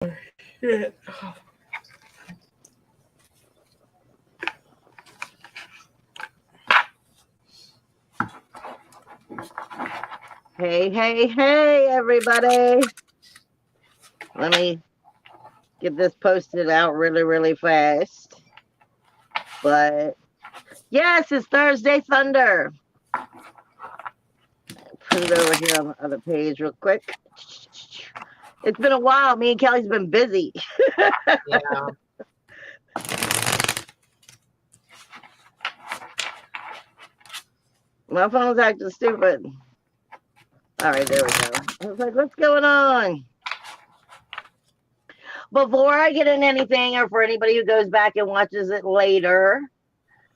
Shit. Hey, hey, hey, everybody. Let me get this posted out really, really fast. But yes, it's Thursday Thunder. Put it over here on the other page real quick. It's been a while. Me and Kelly's been busy. Yeah. My phone's acting stupid. All right, there we go. I was like, what's going on? Before I get in anything, or for anybody who goes back and watches it later,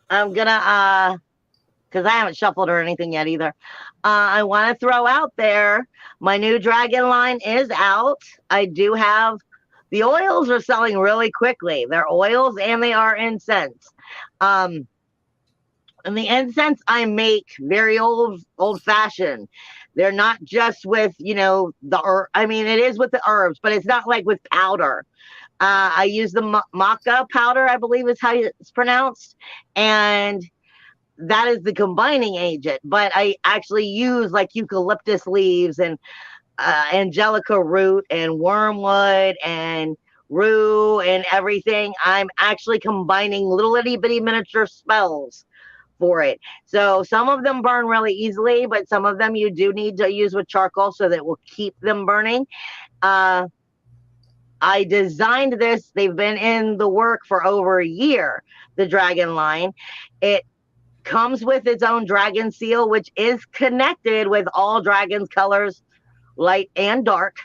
I'm gonna because I haven't shuffled or anything yet either. I want to throw out there my new dragon line is out. I do have the oils are selling really quickly. They're oils and they are incense. And the incense I make very old fashioned. They're not just with, you know, the herb. I mean, it is with the herbs, but it's not like with powder. I use the maca powder, I believe is how it's pronounced. And that is the combining agent. But I actually use like eucalyptus leaves and angelica root and wormwood and rue and everything. I'm actually combining little itty bitty miniature spells for it. So some of them burn really easily, but some of them you do need to use with charcoal so that it will keep them burning. I designed this. They've been in the work for over a year, the dragon line. It comes with its own dragon seal, which is connected with all dragons colors, light and dark.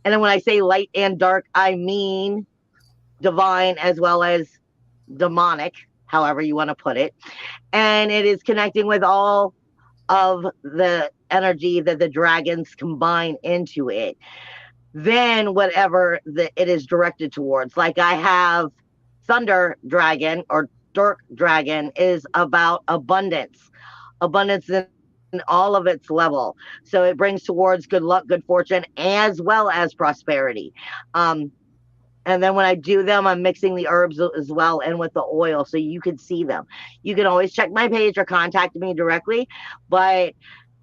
And then when I say light and dark, I mean divine as well as demonic, however you want to put it. And it is connecting with all of the energy that the dragons combine into it. Then whatever it is directed towards. Like I have Thunder Dragon or Dark Dragon is about abundance in all of its level. So it brings towards good luck, good fortune, as well as prosperity. And then when I do them, I'm mixing the herbs as well and with the oil so you can see them. You can always check my page or contact me directly, but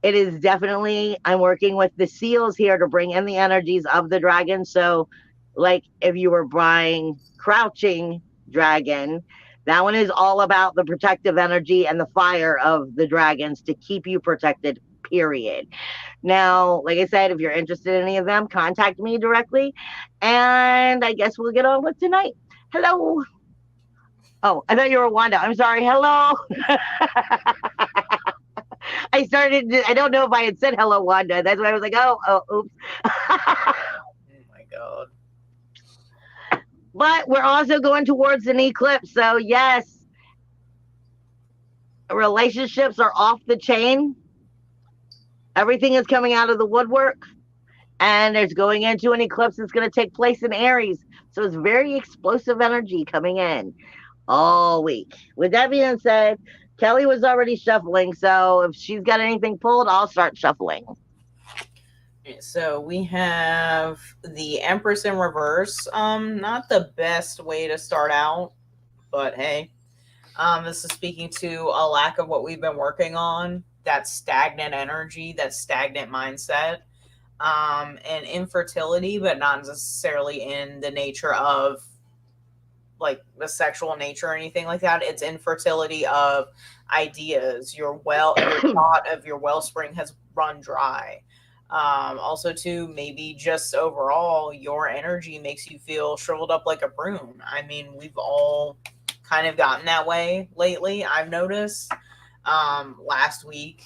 it is definitely, I'm working with the seals here to bring in the energies of the dragon. So like if you were buying Crouching Dragon, that one is all about the protective energy and the fire of the dragons to keep you protected, period. Now, like I said, if you're interested in any of them, contact me directly. And I guess we'll get on with tonight. Hello. Oh, I thought you were Wanda. I'm sorry. Hello. I don't know if I had said hello, Wanda. That's why I was like, oh, oops. Oh my God. But we're also going towards an eclipse. So, yes, relationships are off the chain. Everything is coming out of the woodwork. And there's going into an eclipse that's going to take place in Aries. So it's very explosive energy coming in all week. With that being said, Kelly was already shuffling. So if she's got anything pulled, I'll start shuffling. So we have the Empress in reverse. Not the best way to start out, but hey, this is speaking to a lack of what we've been working on. That stagnant energy, that stagnant mindset. And infertility, but not necessarily in the nature of like the sexual nature or anything like that. It's infertility of ideas. Your thought of your wellspring has run dry. Also too, maybe just overall your energy makes you feel shriveled up like a prune. I mean, we've all kind of gotten that way lately, I've noticed. Last week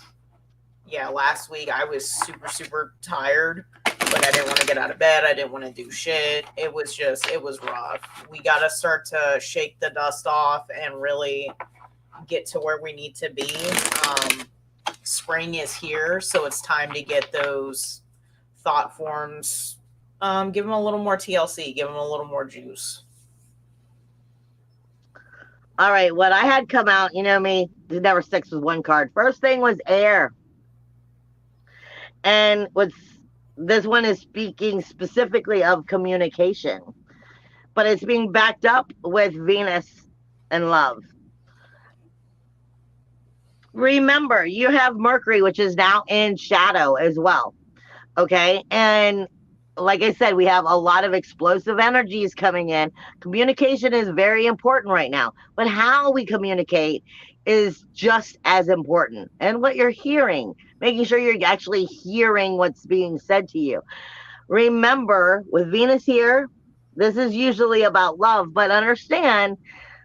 I was super tired. Like I didn't want to get out of bed. I didn't want to do shit. It was rough. We got to start to shake the dust off and really get to where we need to be. Spring is here, so it's time to get those thought forms. Give them a little more TLC. Give them a little more juice. All right, what I had come out, you know me, it never sticks with one card. First thing was air. And what's This one is speaking specifically of communication, but it's being backed up with Venus and love. Remember, you have Mercury, which is now in shadow as well. Okay. And like I said, we have a lot of explosive energies coming in. Communication is very important right now, but how we communicate is just as important. And what you're hearing, making sure you're actually hearing what's being said to you. Remember, with Venus here, this is usually about love, but understand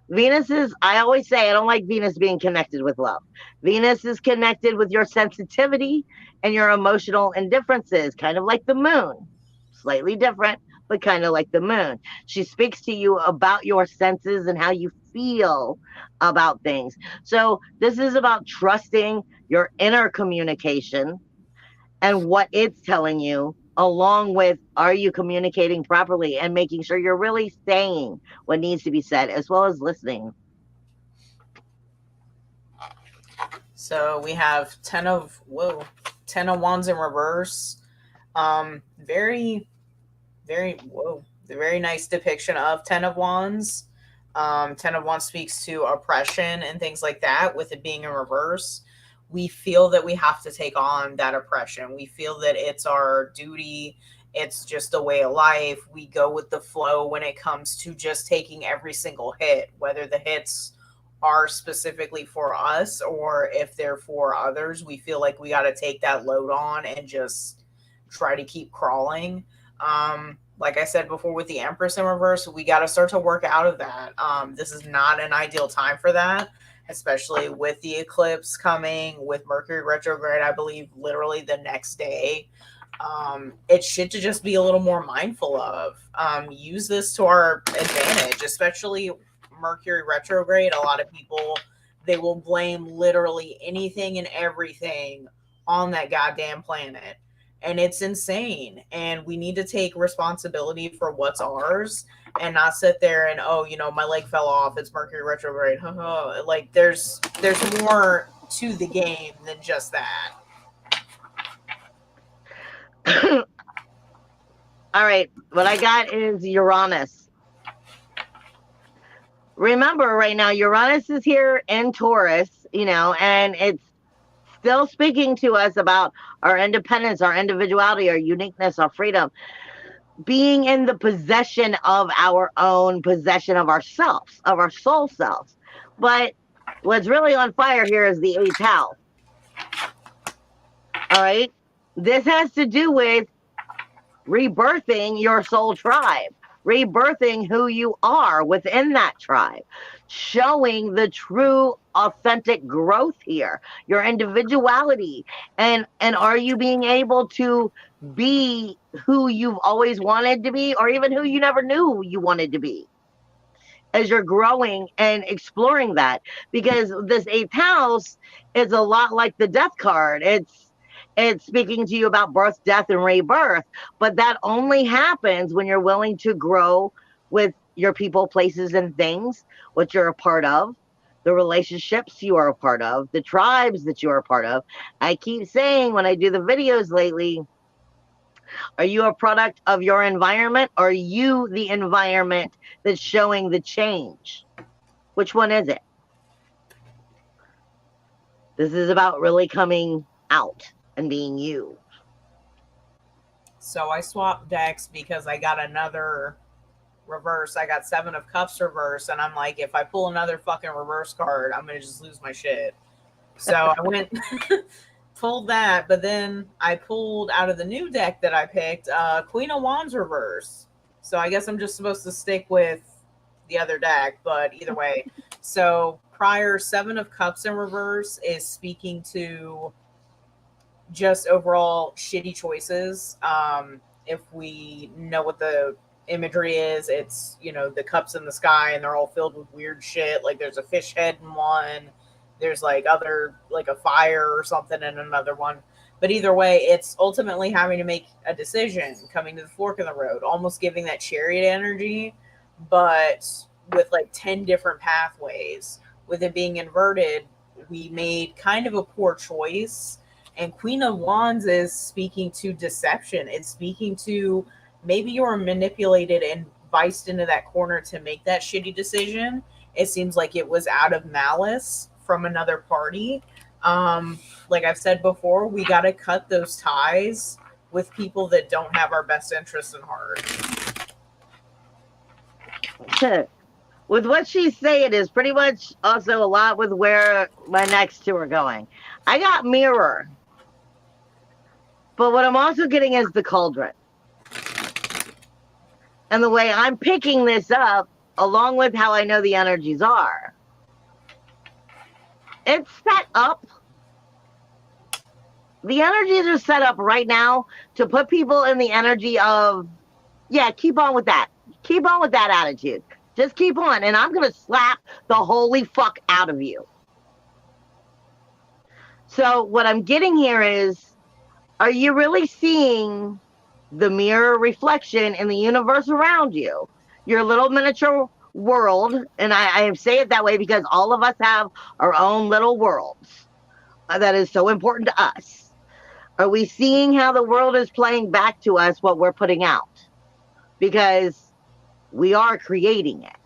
Venus is, I always say, I don't like Venus being connected with love. Venus is connected with your sensitivity and your emotional indifferences, kind of like the moon. Slightly different, but kind of like the moon. She speaks to you about your senses and how you feel about things. So, this is about trusting your inner communication and what it's telling you, along with are you communicating properly and making sure you're really saying what needs to be said, as well as listening. So we have 10 of wands in reverse. Very, very, the very nice depiction of 10 of wands. 10 of wands speaks to oppression and things like that. With it being in reverse, we feel that we have to take on that oppression. We feel that it's our duty. It's just a way of life. We go with the flow when it comes to just taking every single hit, whether the hits are specifically for us or if they're for others. We feel like we got to take that load on and just try to keep crawling. Like I said before, with the Empress in reverse, we got to start to work out of that. This is not an ideal time for that, especially with the eclipse coming, with Mercury retrograde, I believe, literally the next day. It's shit to just be a little more mindful of. Use this to our advantage, especially Mercury retrograde. A lot of people, they will blame literally anything and everything on that goddamn planet. And it's insane. And we need to take responsibility for what's ours and not sit there and, oh, you know, my leg fell off. It's Mercury retrograde. Like there's more to the game than just that. All right, what I got is Uranus. Remember, right now, Uranus is here in Taurus, and it's still speaking to us about our independence, our individuality, our uniqueness, our freedom, being in the possession of our own possession of ourselves, of our soul selves. But what's really on fire here is the eighth house. All right. This has to do with rebirthing your soul tribe, rebirthing who you are within that tribe, showing the true authentic growth here, your individuality, and are you being able to be who you've always wanted to be, or even who you never knew you wanted to be, as you're growing and exploring that? Because this eighth house is a lot like the death card. It's speaking to you about birth, death, and rebirth, but that only happens when you're willing to grow with your people, places, and things, what you're a part of, the relationships you are a part of, the tribes that you are a part of. I keep saying when I do the videos lately, are you a product of your environment? Or are you the environment that's showing the change? Which one is it? This is about really coming out and being you. So I swapped decks because I got another reverse. I got Seven of Cups reverse, and I'm like, if I pull another fucking reverse card, I'm gonna just lose my shit. So I went pulled that, but then I pulled out of the new deck that I picked, Queen of Wands reverse. So I guess I'm just supposed to stick with the other deck, but either way. So prior Seven of Cups in reverse is speaking to just overall shitty choices. If we know what the imagery is, it's, the cups in the sky and they're all filled with weird shit. Like there's a fish head in one, there's like other, like a fire or something in another one. But either way, it's ultimately having to make a decision, coming to the fork in the road, almost giving that chariot energy, but with like 10 different pathways. With it being inverted, we made kind of a poor choice And Queen of Wands is speaking to deception. It's speaking to maybe you were manipulated and viced into that corner to make that shitty decision. It seems like it was out of malice from another party. Like I've said before, we got to cut those ties with people that don't have our best interests in heart. With what she's saying is pretty much also a lot with where my next two are going. I got mirror, but what I'm also getting is the cauldron. And the way I'm picking this up, along with how I know the energies are, it's set up. The energies are set up right now to put people in the energy of, yeah, keep on with that. Keep on with that attitude. Just keep on, and I'm going to slap the holy fuck out of you. So what I'm getting here is, are you really seeing the mirror reflection in the universe around you? Your little miniature world, and I say it that way because all of us have our own little worlds that is so important to us. Are we seeing how the world is playing back to us what we're putting out? Because we are creating it.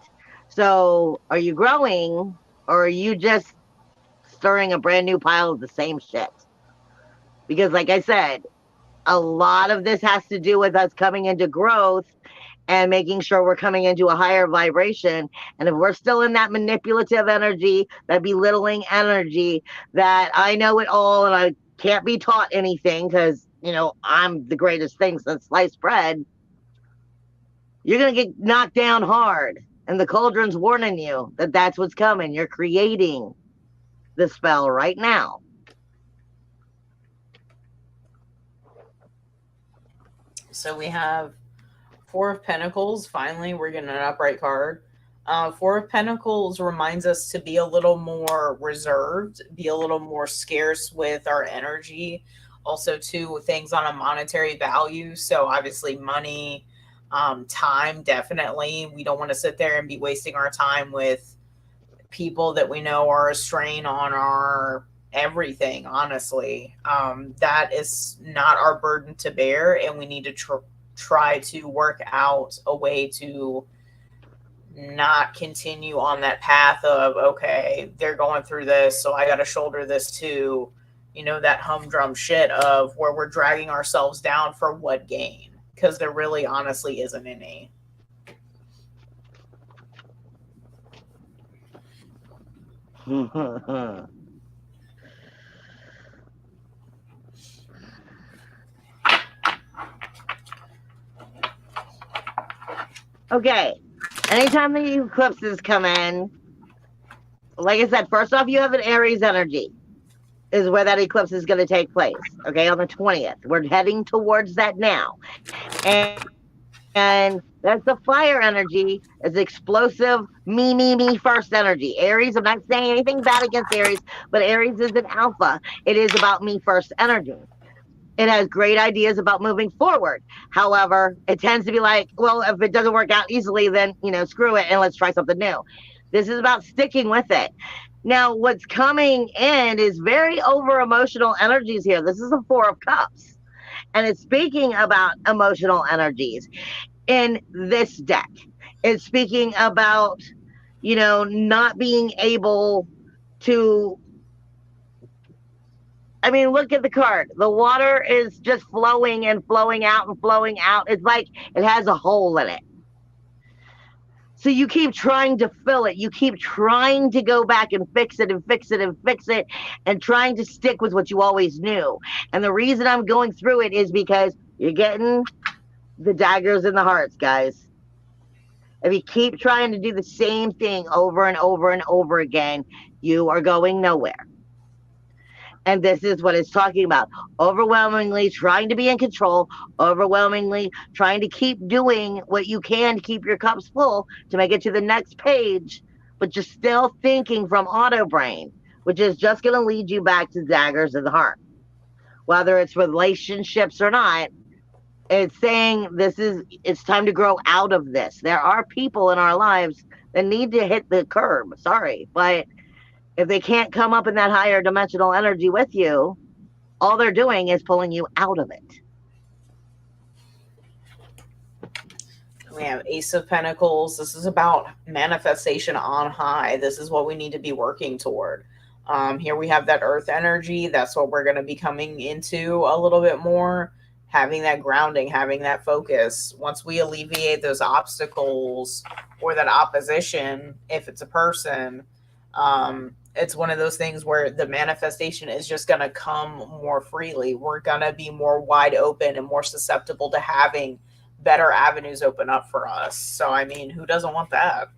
So are you growing, or are you just stirring a brand new pile of the same shit? Because like I said, a lot of this has to do with us coming into growth and making sure we're coming into a higher vibration. And if we're still in that manipulative energy, that belittling energy, that I know it all and I can't be taught anything because, you know, I'm the greatest thing since sliced bread, you're going to get knocked down hard. And the cauldron's warning you that that's what's coming. You're creating the spell right now. So we have Four of Pentacles. Finally, we're getting an upright card. Four of Pentacles reminds us to be a little more reserved, be a little more scarce with our energy. Also, too, things on a monetary value. So obviously money, time, definitely. We don't want to sit there and be wasting our time with people that we know are a strain on our everything, honestly. That is not our burden to bear, and we need to try to work out a way to not continue on that path of, okay, they're going through this, so I got to shoulder this too. You know, that humdrum shit of where we're dragging ourselves down for what gain? Because there really honestly isn't any. Okay. Anytime the eclipses come in, like I said, first off, you have an Aries energy, is where that eclipse is going to take place. Okay, on the 20th. We're heading towards that now. And that's the fire energy. It's explosive, me first energy. Aries, I'm not saying anything bad against Aries, but Aries is an alpha. It is about me first energy. It has great ideas about moving forward. However, it tends to be like, well, if it doesn't work out easily, then, you know, screw it and let's try something new. This is about sticking with it. Now, what's coming in is very over emotional energies here. This is a Four of Cups. And it's speaking about emotional energies in this deck. It's speaking about, you know, not being able to, I mean, look at the card. The water is just flowing and flowing out and flowing out. It's like it has a hole in it. So you keep trying to fill it. You keep trying to go back and fix it and fix it and fix it and trying to stick with what you always knew. And the reason I'm going through it is because you're getting the daggers in the hearts, guys. If you keep trying to do the same thing over and over and over again, you are going nowhere. And this is what it's talking about. Overwhelmingly trying to be in control, overwhelmingly trying to keep doing what you can to keep your cups full to make it to the next page, but you're still thinking from auto brain, which is just going to lead you back to daggers in the heart. Whether it's relationships or not, it's saying it's time to grow out of this. There are people in our lives that need to hit the curb. Sorry, but if they can't come up in that higher dimensional energy with you, all they're doing is pulling you out of it. We have Ace of Pentacles. This is about manifestation on high. This is what we need to be working toward. Here we have that earth energy. That's what we're going to be coming into a little bit more. Having that grounding, having that focus. Once we alleviate those obstacles or that opposition, if it's a person, it's one of those things where the manifestation is just going to come more freely. We're going to be more wide open and more susceptible to having better avenues open up for us. So, I mean, who doesn't want that?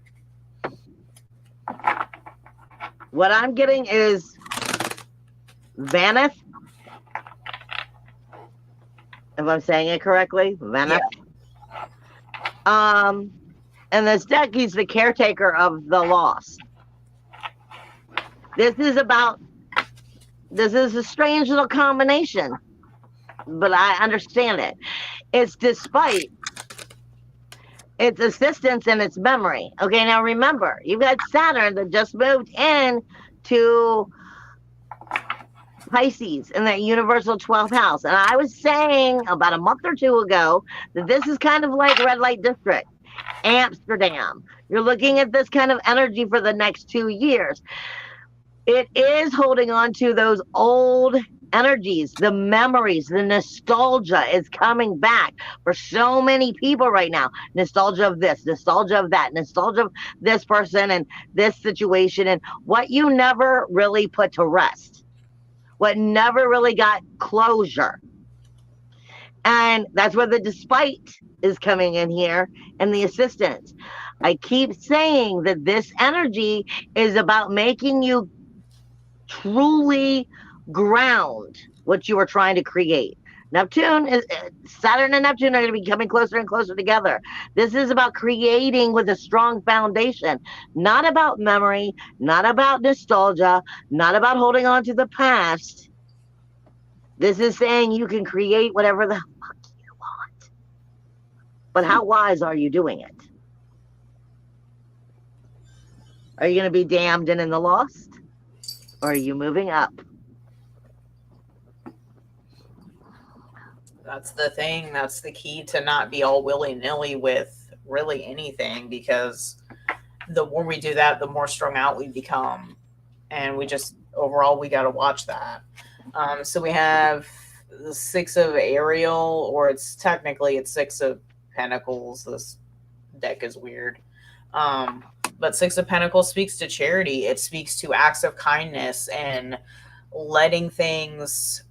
What I'm getting is Vanith. If I'm saying it correctly, Vanith. Yeah. And this deck, he's the caretaker of the lost. This is a strange little combination, but I understand it. It's despite its assistance and its memory. Okay, now remember, you've got Saturn that just moved in to Pisces in that universal 12th house. And I was saying about a month or two ago that this is kind of like red light district, Amsterdam. You're looking at this kind of energy for the next 2 years. It is holding on to those old energies, the memories, the nostalgia is coming back for so many people right now. Nostalgia of this, nostalgia of that, nostalgia of this person and this situation, and what you never really put to rest, what never really got closure. And that's where the despite is coming in here, and the assistance. I keep saying that this energy is about making you truly ground what you are trying to create. Saturn and Neptune are going to be coming closer and closer together. This is about creating with a strong foundation, not about memory, not about nostalgia, not about holding on to the past. This is saying you can create whatever the fuck you want. But how wise are you doing it? Are you going to be damned and in the lost? Or are you moving up? That's the thing. That's the key to not be all willy-nilly with really anything, because the more we do that, the more strung out we become. And we just, overall, we got to watch that. So we have the Six of Ariel, or it's Six of Pentacles. This deck is weird. But Six of Pentacles speaks to charity. It speaks to acts of kindness and letting things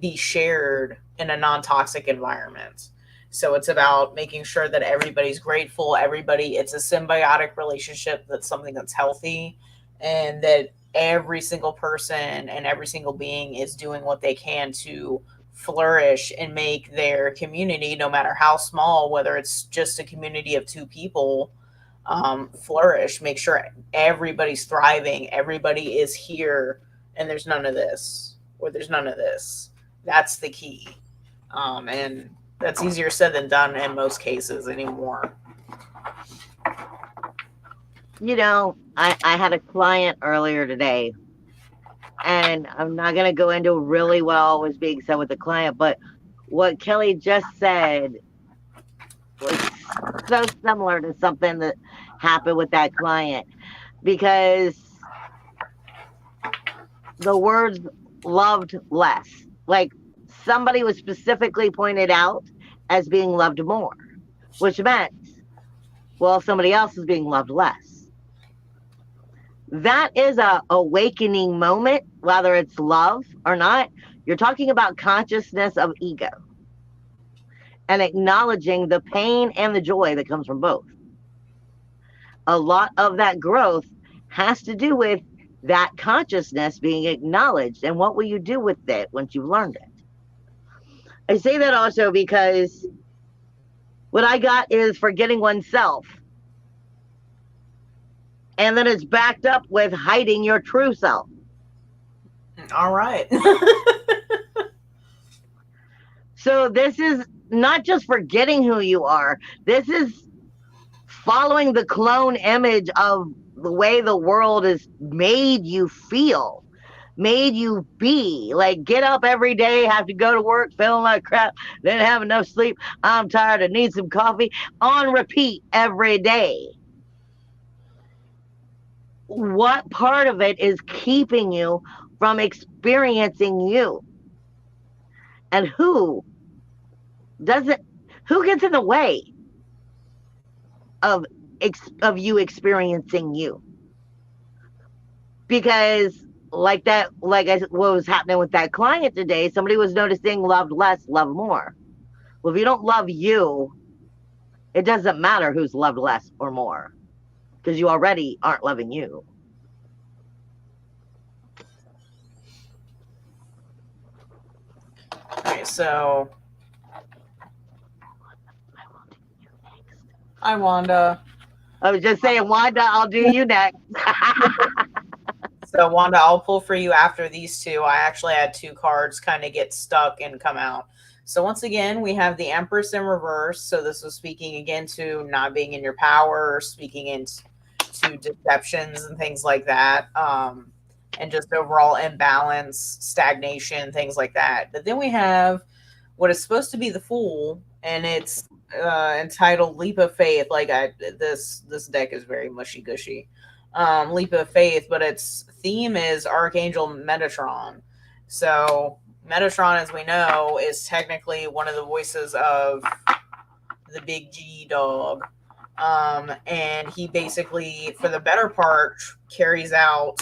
be shared in a non-toxic environment. So it's about making sure that everybody's grateful, it's a symbiotic relationship, that's something that's healthy, and that every single person and every single being is doing what they can to flourish and make their community, no matter how small, whether it's just a community of 2 people, flourish. Make sure everybody's thriving, everybody is here, and there's none of this, or there's none of this. That's the key. And that's easier said than done in most cases anymore. You know, I had a client earlier today, and I'm not going to go into really what all was being said with the client, but what Kelly just said was so similar to something that happened with that client, because the words loved less, like somebody was specifically pointed out as being loved more, which meant, well, somebody else is being loved less. That is a awakening moment, whether it's love or not. You're talking about consciousness of ego and acknowledging the pain and the joy that comes from both. A lot of that growth has to do with that consciousness being acknowledged, and what will you do with it once you've learned it? I say that also because what I got is forgetting oneself, and then it's backed up with hiding your true self. All right. So this is not just forgetting who you are. This is following the clone image of the way the world has made you feel. made you be. Like, get up every day, have to go to work feeling like crap, didn't have enough sleep, I'm tired, I need some coffee, on repeat every day. What part of it is keeping you from experiencing you? And who gets in the way of you experiencing you? Because what was happening with that client today, somebody was noticing loved less, love more. Well, if you don't love you, it doesn't matter who's loved less or more, because you already aren't loving you. Okay, so hi, Wanda. I was just saying, Wanda, I'll do you next. So, Wanda, I'll pull for you after these two. I actually had two cards kind of get stuck and come out. So, once again, we have the Empress in reverse. So, this was speaking again to not being in your power, speaking into deceptions and things like that, and just overall imbalance, stagnation, things like that. But then we have what is supposed to be the Fool, and it's entitled Leap of Faith. This deck is very mushy gushy. Leap of Faith, but its theme is Archangel Metatron. So Metatron, as we know, is technically one of the voices of the big G dog. And he basically, for the better part, carries out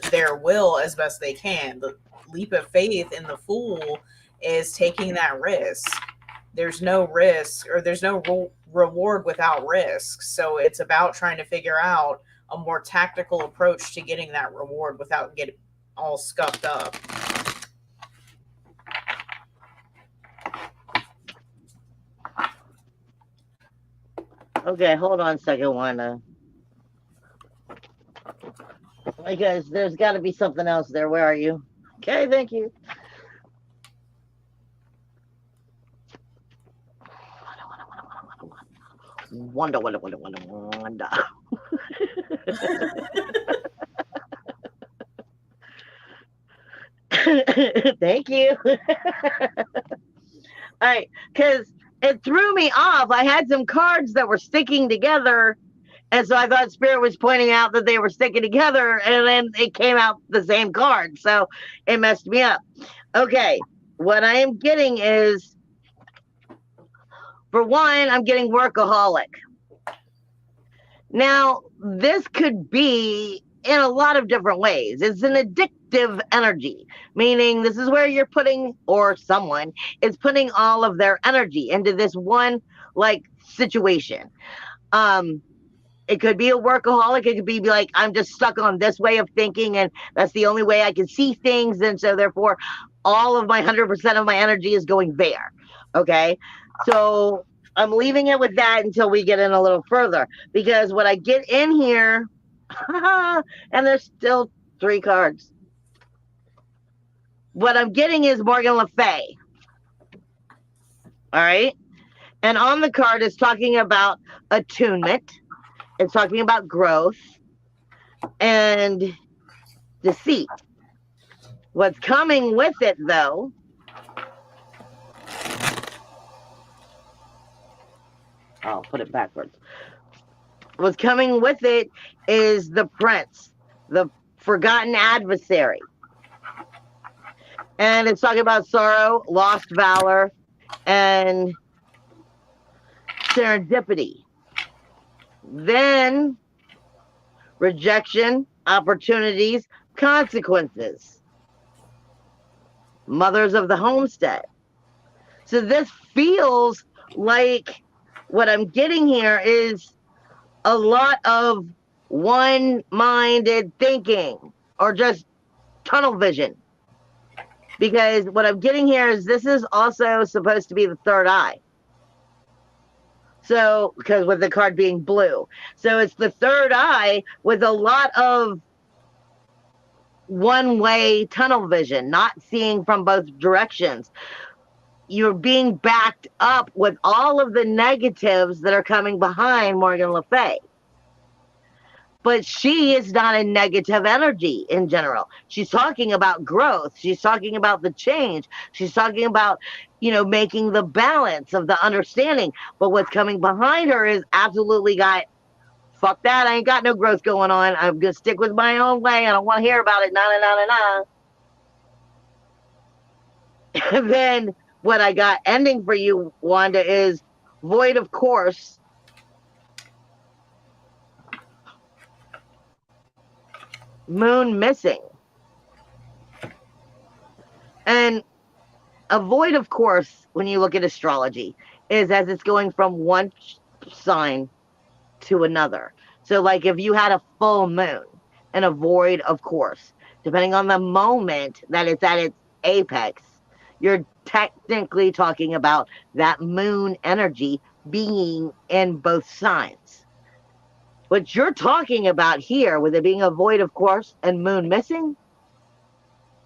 their will as best they can. The leap of faith in the Fool is taking that risk. There's no risk, or there's no reward without risk. So it's about trying to figure out a more tactical approach to getting that reward without getting all scuffed up. Okay, hold on a second, Wanda. Because there's got to be something else there. Where are you? Okay, thank you. Wanda. Thank you. All right, because it threw me off. I had some cards that were sticking together, and so I thought Spirit was pointing out that they were sticking together, and then it came out the same card, so it messed me up. Okay, what I am getting is, for one, I'm getting workaholic. Now, this could be in a lot of different ways. It's an addictive energy, meaning this is where you're putting, or someone is putting all of their energy into this one situation. It could be a workaholic. It could be like, I'm just stuck on this way of thinking, and that's the only way I can see things. And so therefore, all of my 100% of my energy is going there. Okay. So I'm leaving it with that until we get in a little further, because what I get in here, and there's still 3 cards. What I'm getting is Morgan Le Fay. All right. And on the card is talking about attunement. It's talking about growth and deceit. What's coming with it, though, I'll put it backwards. What's coming with it is the Prince, the forgotten adversary. And it's talking about sorrow, lost valor, and serendipity. Then rejection, opportunities, consequences. Mothers of the homestead. So this feels like what I'm getting here is a lot of one-minded thinking, or just tunnel vision. Because what I'm getting here is this is also supposed to be the third eye. So, because with the card being blue. So it's the third eye with a lot of one-way tunnel vision, not seeing from both directions. You're being backed up with all of the negatives that are coming behind Morgan Le Fay. But she is not a negative energy in general. She's talking about growth. She's talking about the change. She's talking about, making the balance of the understanding. But what's coming behind her is absolutely got, fuck that. I ain't got no growth going on. I'm going to stick with my own way. I don't want to hear about it. Nah, nah, nah, nah, nah. And then what I got ending for you, Wanda, is void of course. Moon missing. And a void of course, when you look at astrology, is as it's going from one sign to another. So like if you had a full moon and a void of course, depending on the moment that it's at its apex, you're technically talking about that moon energy being in both signs. What you're talking about here, with it being a void of course and moon missing,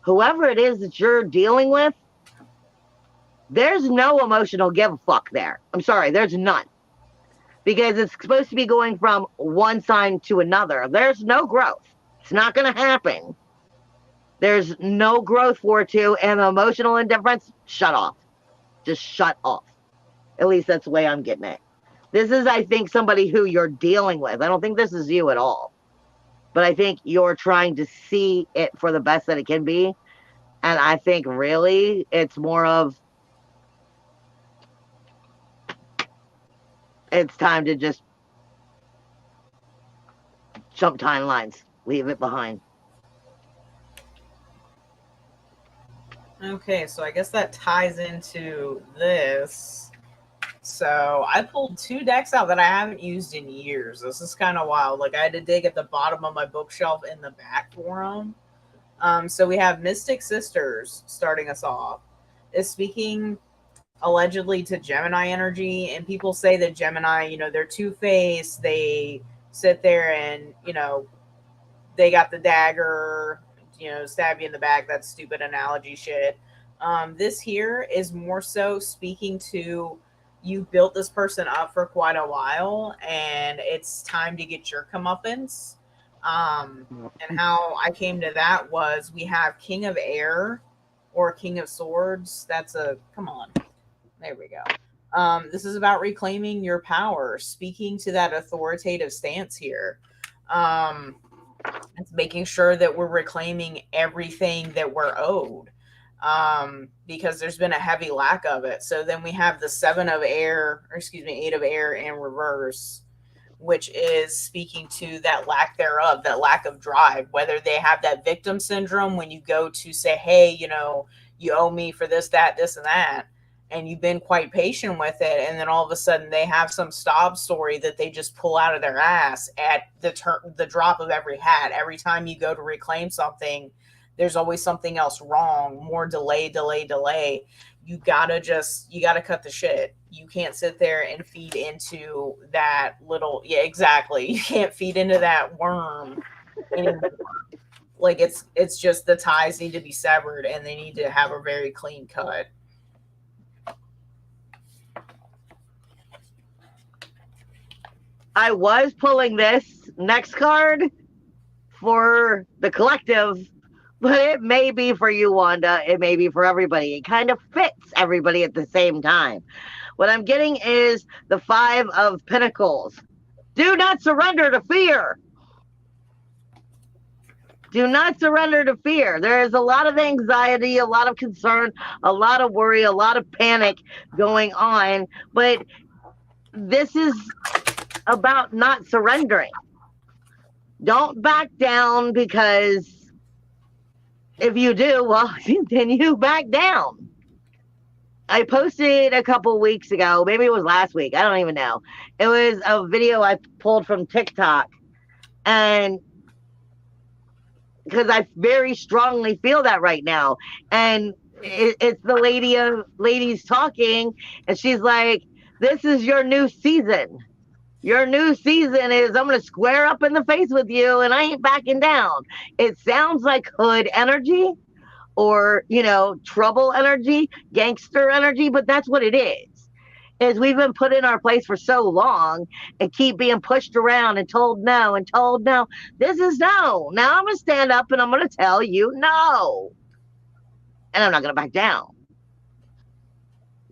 whoever it is that you're dealing with, there's no emotional give a fuck there. I'm sorry, there's none. Because it's supposed to be going from one sign to another. There's no growth. It's not going to happen. There's no growth for it to, and emotional indifference, shut off. Just shut off. At least that's the way I'm getting it. This is, I think, somebody who you're dealing with. I don't think this is you at all. But I think you're trying to see it for the best that it can be. And I think really it's more of, it's time to just jump timelines. Leave it behind. Okay, so I guess that ties into this. So I pulled 2 decks out that I haven't used in years. This is kind of wild. Like, I had to dig at the bottom of my bookshelf in the back for them. So we have Mystic Sisters starting us off. Is speaking allegedly to Gemini energy, and people say that Gemini, they're two-faced. They sit there and, they got the dagger, stab you in the back. That's stupid analogy shit. This here is more so speaking to, you built this person up for quite a while, and it's time to get your comeuppance. And how I came to that was, we have King of Air or King of Swords. Come on. There we go. This is about reclaiming your power, speaking to that authoritative stance here. It's making sure that we're reclaiming everything that we're owed, because there's been a heavy lack of it. So then we have the 8 of Air in reverse, which is speaking to that lack thereof, that lack of drive, whether they have that victim syndrome when you go to say, hey, you owe me for this, that, this, and that. And you've been quite patient with it, and then all of a sudden they have some sob story that they just pull out of their ass at the drop of every hat. Every time you go to reclaim something, there's always something else wrong, more delay. You gotta cut the shit. You can't sit there and feed into that little, yeah, exactly. You can't feed into that worm anymore. Like, it's just, the ties need to be severed, and they need to have a very clean cut. I was pulling this next card for the collective, but it may be for you, Wanda. It may be for everybody. It kind of fits everybody at the same time. What I'm getting is the 5 of Pentacles. Do not surrender to fear. Do not surrender to fear. There is a lot of anxiety, a lot of concern, a lot of worry, a lot of panic going on, but this is about not surrendering. Don't back down, because if you do, well, then you back down. I posted a couple weeks ago, maybe it was last week, I don't even know. It was a video I pulled from TikTok, and because I very strongly feel that right now. And it's the lady's talking, and she's like, this is your new season. Your new season is, I'm going to square up in the face with you, and I ain't backing down. It sounds like hood energy, or, trouble energy, gangster energy, but that's what it is. is we've been put in our place for so long and keep being pushed around and told no and told no. This is no. Now I'm going to stand up and I'm going to tell you no. And I'm not going to back down.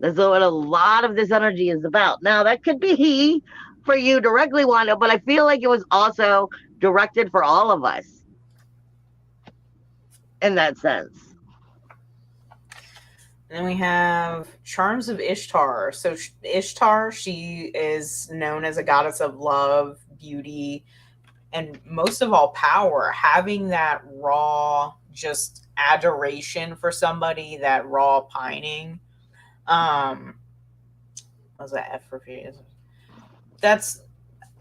That's what a lot of this energy is about. Now, that could be he for you directly, Wanda, but I feel like it was also directed for all of us in that sense. And then we have Charms of Ishtar. So Ishtar, she is known as a goddess of love, beauty, and most of all, power. Having that raw, just adoration for somebody, that raw pining. What was that F for fear? That's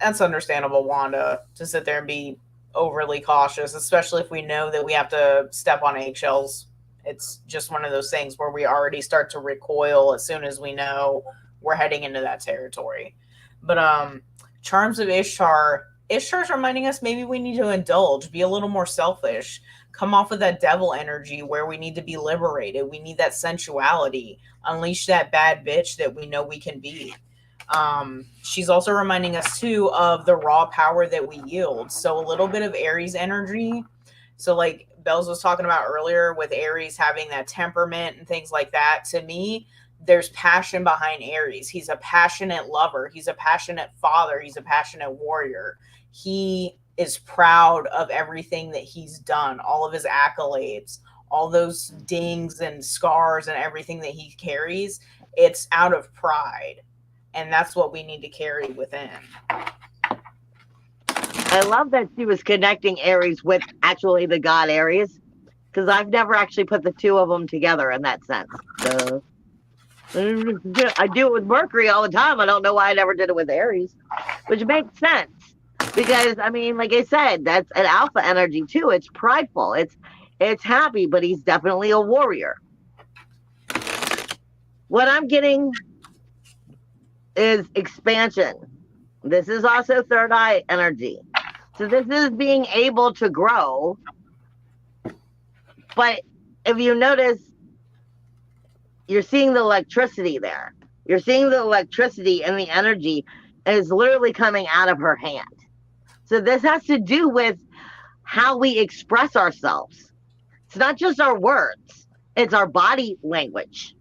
understandable, Wanda, to sit there and be overly cautious, especially if we know that we have to step on eggshells. It's just one of those things where we already start to recoil as soon as we know we're heading into that territory. But Charms of Ishtar, Ishtar's reminding us maybe we need to indulge, be a little more selfish, come off of that devil energy where we need to be liberated. We need that sensuality, unleash that bad bitch that we know we can be. She's also reminding us too of the raw power that we yield. So a little bit of Aries energy. So like Bells was talking about earlier with Aries having that temperament and things like that. To me, there's passion behind Aries. He's a passionate lover. He's a passionate father. He's a passionate warrior. He is proud of everything that he's done, all of his accolades, all those dings and scars and everything that he carries. It's out of pride. And that's what we need to carry within. I love that she was connecting Aries with actually the god Aries, because I've never actually put the two of them together in that sense. So I do it with Mercury all the time. I don't know why I never did it with Aries, which makes sense. Because, I mean, like I said, that's an alpha energy too. It's prideful. It's happy, but he's definitely a warrior. What I'm getting is expansion. This is also third eye energy. So this is being able to grow. But if you notice, you're seeing the electricity there. You're seeing the electricity and the energy is literally coming out of her hand. So this has to do with how we express ourselves. It's not just our words, it's our body language.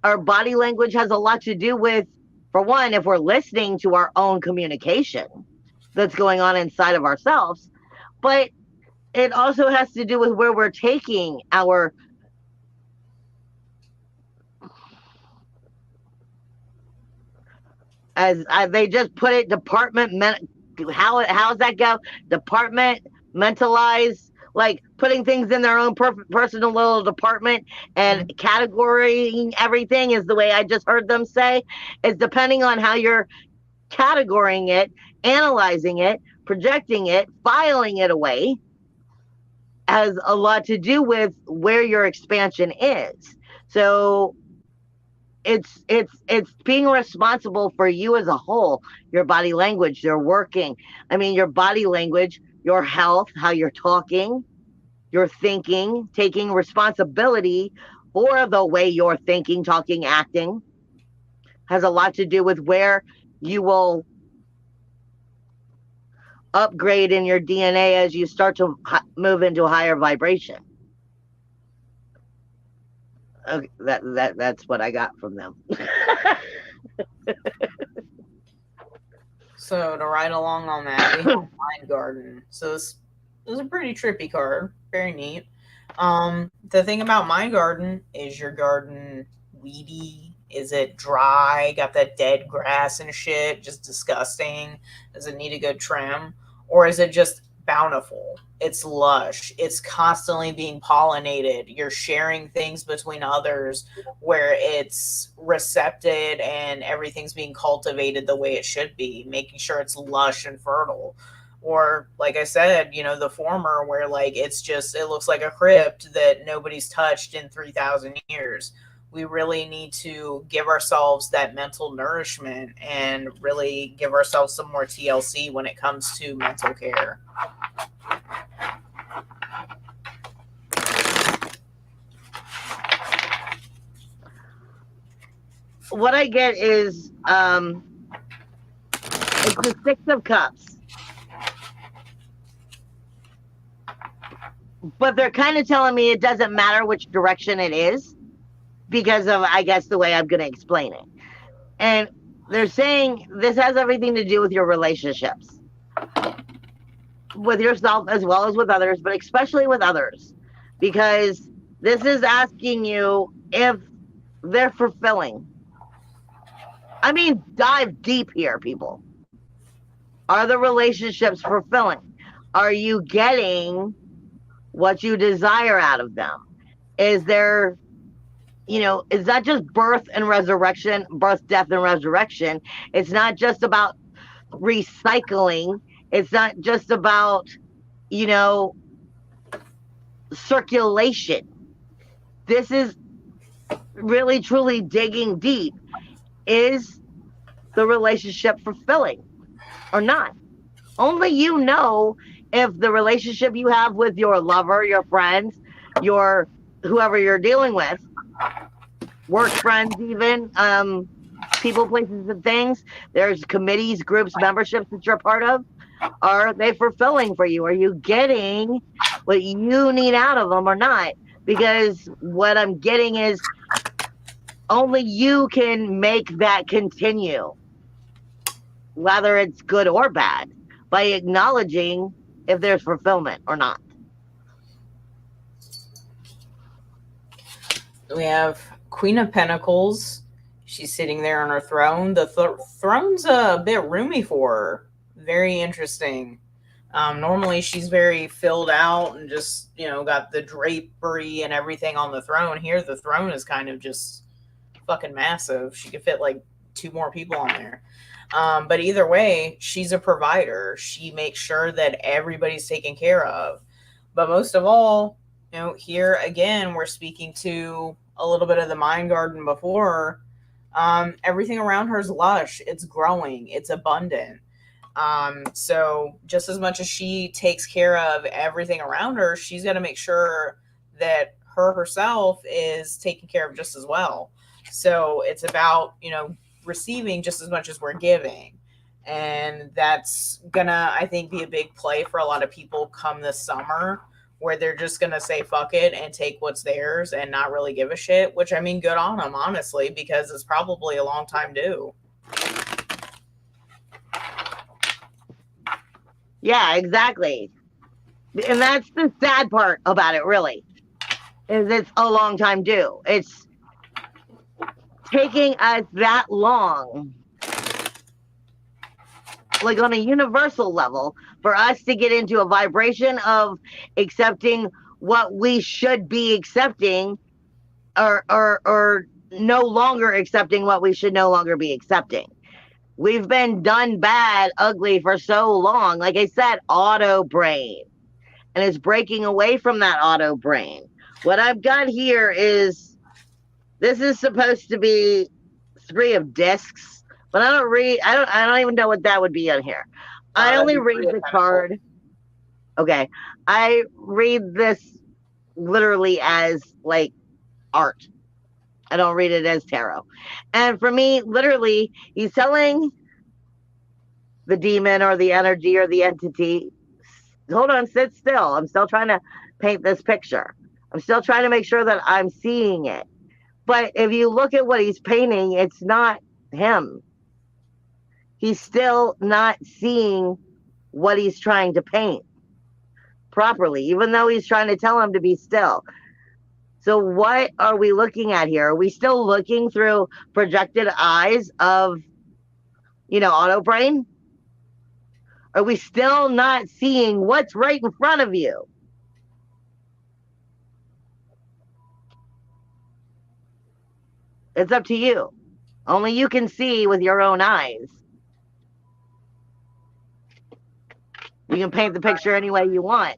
Our body language has a lot to do with, for one, if we're listening to our own communication that's going on inside of ourselves, but it also has to do with where we're taking our they just put it how's that go? Departmentalize, like putting things in their own personal little department and categorizing everything is the way I just heard them say. Is depending on how you're categorizing it, analyzing it, projecting it, filing it away, has a lot to do with where your expansion is. So it's being responsible for you as a whole, your body language, your working. I mean, your body language, your health, how you're talking, your thinking, taking responsibility for the way you're thinking, talking, acting, has a lot to do with where you will upgrade in your DNA as you start to move into a higher vibration. Okay, that's what I got from them. So to ride along on that, we have Mind Garden. So this is a pretty trippy card, very neat. The thing about Mind Garden is your garden weedy? Is it dry? Got that dead grass and shit? Just disgusting? Does it need a good trim? Or is it just bountiful? It's lush. It's constantly being pollinated. You're sharing things between others where it's recepted and everything's being cultivated the way it should be, making sure it's lush and fertile. Or like I said, the former where like it looks like a crypt that nobody's touched in 3,000 years. We really need to give ourselves that mental nourishment and really give ourselves some more TLC when it comes to mental care. what I get is it's the Six of Cups. But they're kind of telling me it doesn't matter which direction it is because of, I guess, the way I'm going to explain it. And they're saying this has everything to do with your relationships. With yourself as well as with others, but especially with others. Because this is asking you if they're fulfilling. I mean, dive deep here, people. Are the relationships fulfilling? Are you getting what you desire out of them? Is there, is that just birth and resurrection, birth, death, and resurrection? It's not just about recycling. It's not just about, circulation. This is really, truly digging deep. Is the relationship fulfilling or not? Only you know if the relationship you have with your lover, your friends, your whoever you're dealing with, work friends even, people, places, and things, there's committees, groups, memberships that you're part of. Are they fulfilling for you? Are you getting what you need out of them or not? Because what I'm getting is only you can make that continue, whether it's good or bad, by acknowledging if there's fulfillment or not. We have Queen of Pentacles. She's sitting there on her throne. The throne's a bit roomy for her. Very interesting. Normally she's very filled out and just, got the drapery and everything on the throne. Here the throne is kind of just fucking massive. She could fit like 2 more people on there. But either way, she's a provider. She makes sure that everybody's taken care of. But most of all, here again, we're speaking to a little bit of the mind garden before. Everything around her is lush. It's growing. It's abundant. So just as much as she takes care of everything around her, she's got to make sure that herself is taken care of just as well. So it's about, receiving just as much as we're giving. And that's gonna, I think, be a big play for a lot of people come this summer, where they're just gonna say fuck it and take what's theirs and not really give a shit, which, I mean, good on them, honestly, because it's probably a long time due. Yeah, exactly. And that's the sad part about it, really, is it's a long time due. It's taking us that long, like on a universal level, for us to get into a vibration of accepting what we should be accepting, or no longer accepting what we should no longer be accepting. We've been done bad, ugly for so long. Like I said, auto brain. And it's breaking away from that auto brain. What I've got here is, this is supposed to be 3 of discs, but I don't even know what that would be on here. I only read the card. Okay. I read this literally as like art. I don't read it as tarot. And for me, literally, he's telling the demon or the energy or the entity, hold on, sit still. I'm still trying to paint this picture. I'm still trying to make sure that I'm seeing it. But if you look at what he's painting, it's not him. He's still not seeing what he's trying to paint properly, even though he's trying to tell him to be still. So what are we looking at here? Are we still looking through projected eyes of, auto brain? Are we still not seeing what's right in front of you? It's up to you. Only you can see with your own eyes. You can paint the picture any way you want.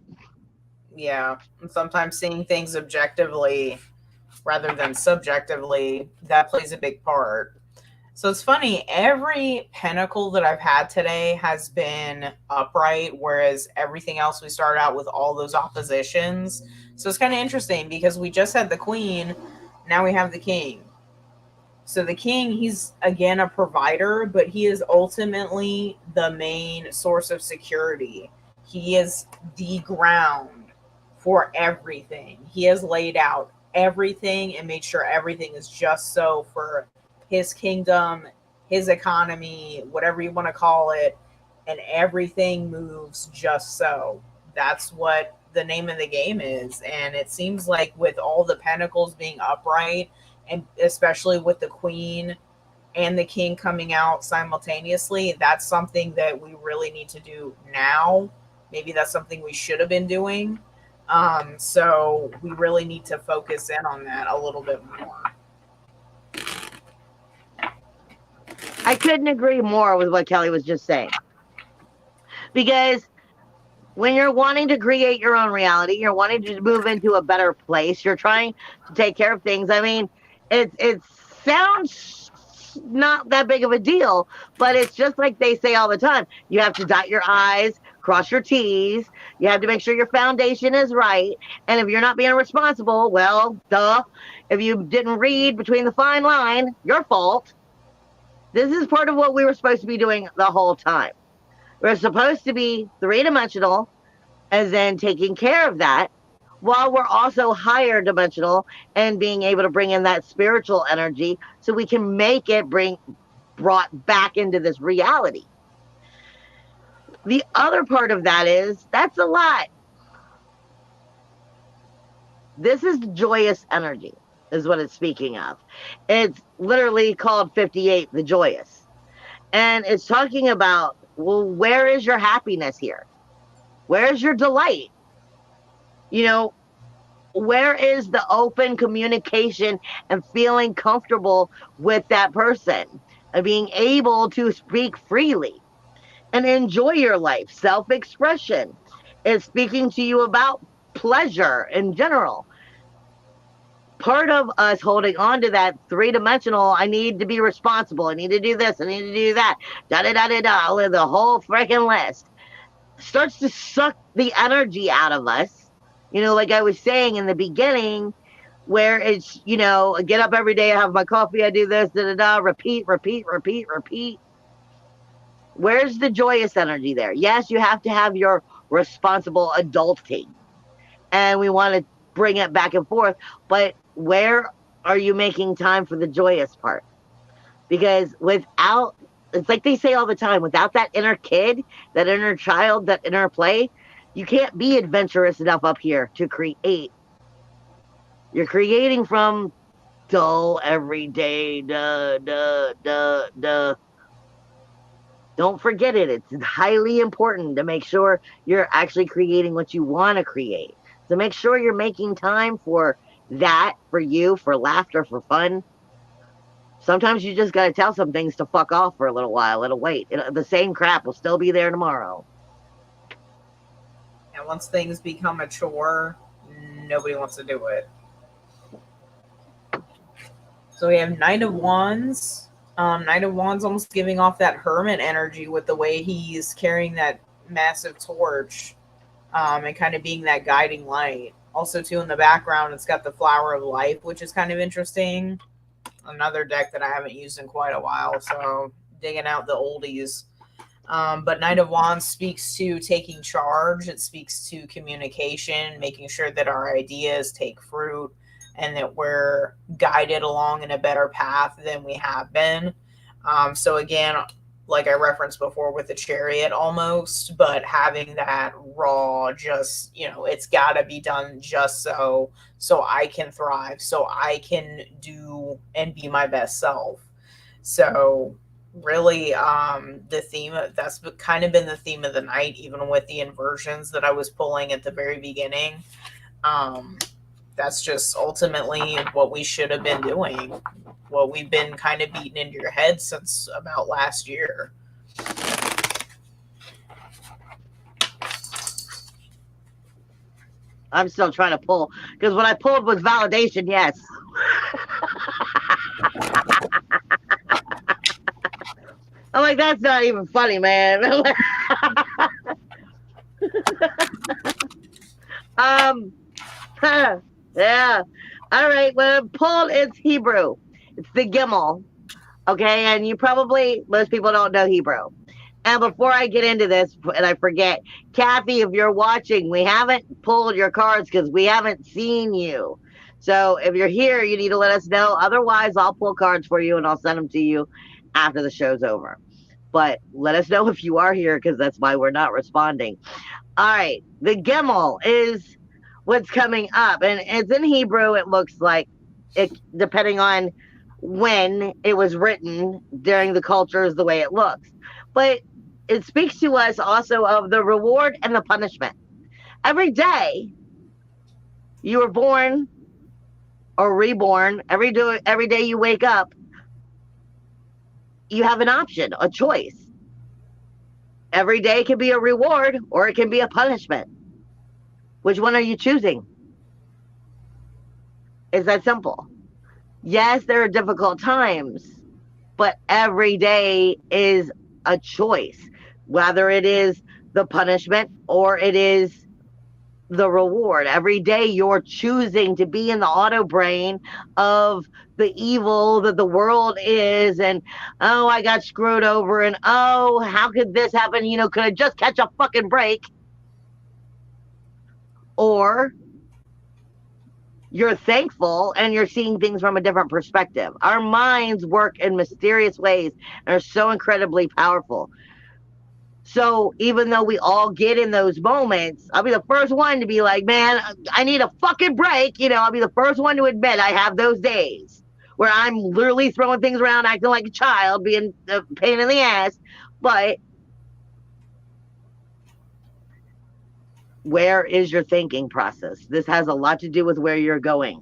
Yeah. And sometimes seeing things objectively rather than subjectively, that plays a big part. So it's funny, every pentacle that I've had today has been upright, whereas everything else we started out with all those oppositions. So it's kind of interesting because we just had the queen, now we have the king. So the king, he's again a provider, but he is ultimately the main source of security. He is the ground for everything. He has laid out everything and made sure everything is just so for his kingdom, his economy, whatever you want to call it, and everything moves just so. That's what the name of the game is. And it seems like with all the pentacles being upright, and especially with the queen and the king coming out simultaneously, that's something that we really need to do now. Maybe that's something we should have been doing. So we really need to focus in on that a little bit more. I couldn't agree more with what Kelly was just saying. Because when you're wanting to create your own reality, you're wanting to move into a better place, you're trying to take care of things. I mean, it sounds not that big of a deal, but it's just like they say all the time. You have to dot your I's, cross your T's. You have to make sure your foundation is right. And if you're not being responsible, well, duh. If you didn't read between the fine line, your fault. This is part of what we were supposed to be doing the whole time. We're supposed to be three-dimensional and then taking care of that while we're also higher dimensional and being able to bring in that spiritual energy so we can make it brought back into this reality. The other part of that is that's a lot. This is joyous energy, is what it's speaking of. It's literally called 58, the joyous. And it's talking about, well, where is your happiness here? Where is your delight? You know, where is the open communication and feeling comfortable with that person and being able to speak freely and enjoy your life? Self-expression is speaking to you about pleasure in general. Part of us holding on to that three-dimensional, I need to be responsible, I need to do this, I need to do that, da-da-da-da-da, the whole freaking list, starts to suck the energy out of us. You know, like I was saying in the beginning, where it's, you know, I get up every day, I have my coffee, I do this, da-da-da, repeat. Where's the joyous energy there? Yes, you have to have your responsible adulting. And we want to bring it back and forth. But where are you making time for the joyous part? Because without, it's like they say all the time, without that inner kid, that inner child, that inner play, you can't be adventurous enough up here to create. You're creating from dull, everyday, duh. Don't forget it. It's highly important to make sure you're actually creating what you want to create. So make sure you're making time for that, for you, for laughter, for fun. Sometimes you just got to tell some things to fuck off for a little while. It'll wait. The same crap will still be there tomorrow. And once things become a chore, nobody wants to do it. So we have Knight of Wands. Knight of Wands almost giving off that hermit energy with the way he's carrying that massive torch, and kind of being that guiding light. Also, too, in the background, it's got the Flower of Life, which is kind of interesting. Another deck that I haven't used in quite a while, so digging out the oldies. But Knight of Wands speaks to taking charge. It speaks to communication, making sure that our ideas take fruit and that we're guided along in a better path than we have been. So again, like I referenced before with the Chariot almost, but having that raw, just, you know, it's got to be done just so I can thrive, so I can do and be my best self. So really, the theme, that's kind of been the theme of the night, even with the inversions that I was pulling at the very beginning. That's just ultimately what we should have been doing, what we've been kind of beating into your head since about last year. I'm still trying to pull, because what I pulled was validation, yes. I'm like, that's not even funny, man. Yeah. All right. Well, pulled is Hebrew. It's the Gimel. Okay, and most people don't know Hebrew. And before I get into this, and I forget, Kathy, if you're watching, we haven't pulled your cards because we haven't seen you. So if you're here, you need to let us know. Otherwise, I'll pull cards for you and I'll send them to you after the show's over. But let us know if you are here because that's why we're not responding. All right, the Gimel is what's coming up, and it's in Hebrew. It looks like it, depending on when it was written during the cultures, the way it looks. But it speaks to us also of the reward and the punishment. Every day you were born or reborn, every day you wake up, you have an option, a choice. Every day can be a reward or it can be a punishment. Which one are you choosing? It's that simple. Yes, there are difficult times, but every day is a choice, whether it is the punishment or it is the reward. Every day you're choosing to be in the auto brain of the evil that the world is, and oh, I got screwed over, and oh, how could this happen? Could I just catch a fucking break? Or you're thankful and you're seeing things from a different perspective. Our minds work in mysterious ways and are so incredibly powerful. So even though we all get in those moments, I'll be the first one to be like, man, I need a fucking break. I'll be the first one to admit I have those days where I'm literally throwing things around, acting like a child, being a pain in the ass. But where is your thinking process? This has a lot to do with where you're going.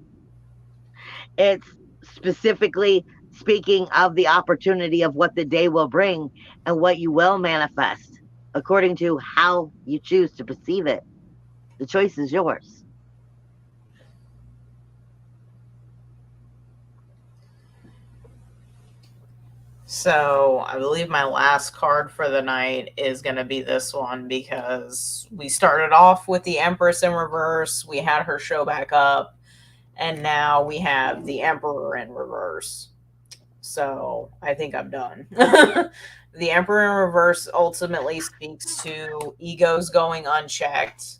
It's specifically speaking of the opportunity of what the day will bring and what you will manifest according to how you choose to perceive it. The choice is yours. So I believe my last card for the night is going to be this one because we started off with the Empress in reverse. We had her show back up. And now we have the Emperor in reverse. So I think I'm done. The Emperor in reverse ultimately speaks to egos going unchecked.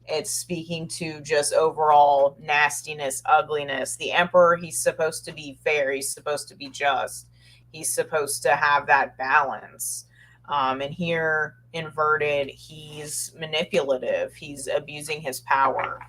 It's speaking to just overall nastiness, ugliness. The Emperor, he's supposed to be fair. He's supposed to be just. He's supposed to have that balance. And here, inverted, he's manipulative. He's abusing his power.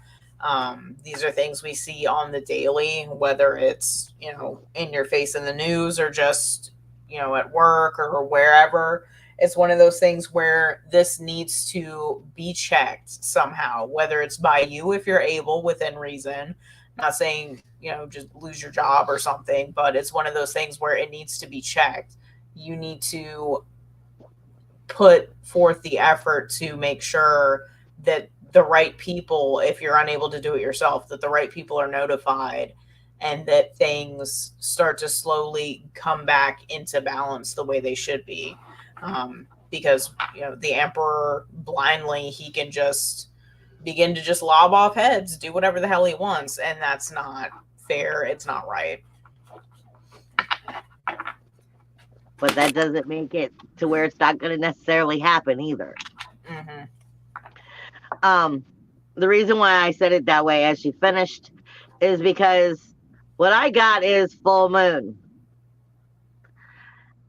These are things we see on the daily, whether it's, in your face in the news or just, at work or wherever. It's one of those things where this needs to be checked somehow, whether it's by you if you're able within reason. I'm not saying, just lose your job or something, but it's one of those things where it needs to be checked. You need to put forth the effort to make sure that the right people, if you're unable to do it yourself, that the right people are notified and that things start to slowly come back into balance the way they should be. Because, the Emperor blindly, he can just begin to just lob off heads, do whatever the hell he wants. And that's not fair. It's not right. But that doesn't make it to where it's not going to necessarily happen either. Mm-hmm. The reason why I said it that way as she finished is because what I got is full moon.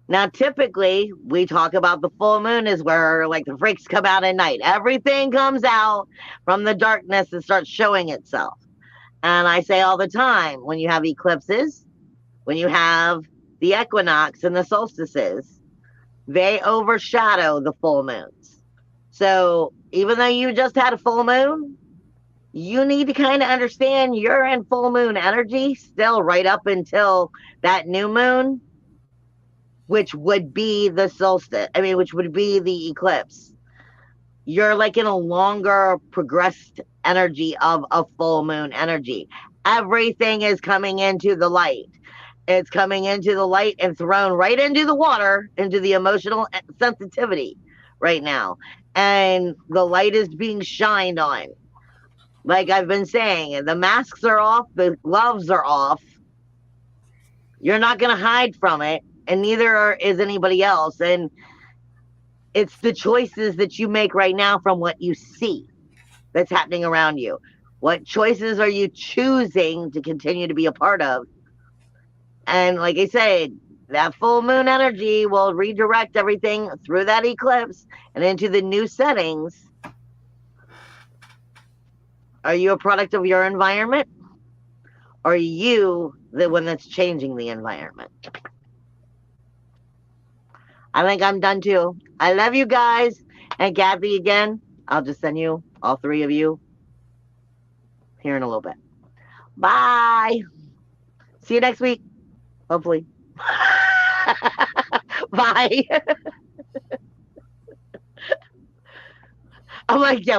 Now, typically, we talk about the full moon is where, like, the freaks come out at night. Everything comes out from the darkness and starts showing itself. And I say all the time, when you have eclipses, when you have the equinox and the solstices, they overshadow the full moons. So even though you just had a full moon, you need to kind of understand you're in full moon energy still right up until that new moon, which would be the solstice. Which would be the eclipse. You're like in a longer progressed energy of a full moon energy. Everything is coming into the light. It's coming into the light and thrown right into the water, into the emotional sensitivity right now. And the light is being shined on. Like I've been saying, the masks are off, the gloves are off. You're not going to hide from it, and neither is anybody else. And it's the choices that you make right now from what you see that's happening around you. What choices are you choosing to continue to be a part of? And like I said, that full moon energy will redirect everything through that eclipse and into the new settings. Are you a product of your environment? Or are you the one that's changing the environment? I think I'm done too. I love you guys. And Kathy, again, I'll just send you, all three of you, here in a little bit. Bye. See you next week, hopefully. Bye. I'm like, yeah,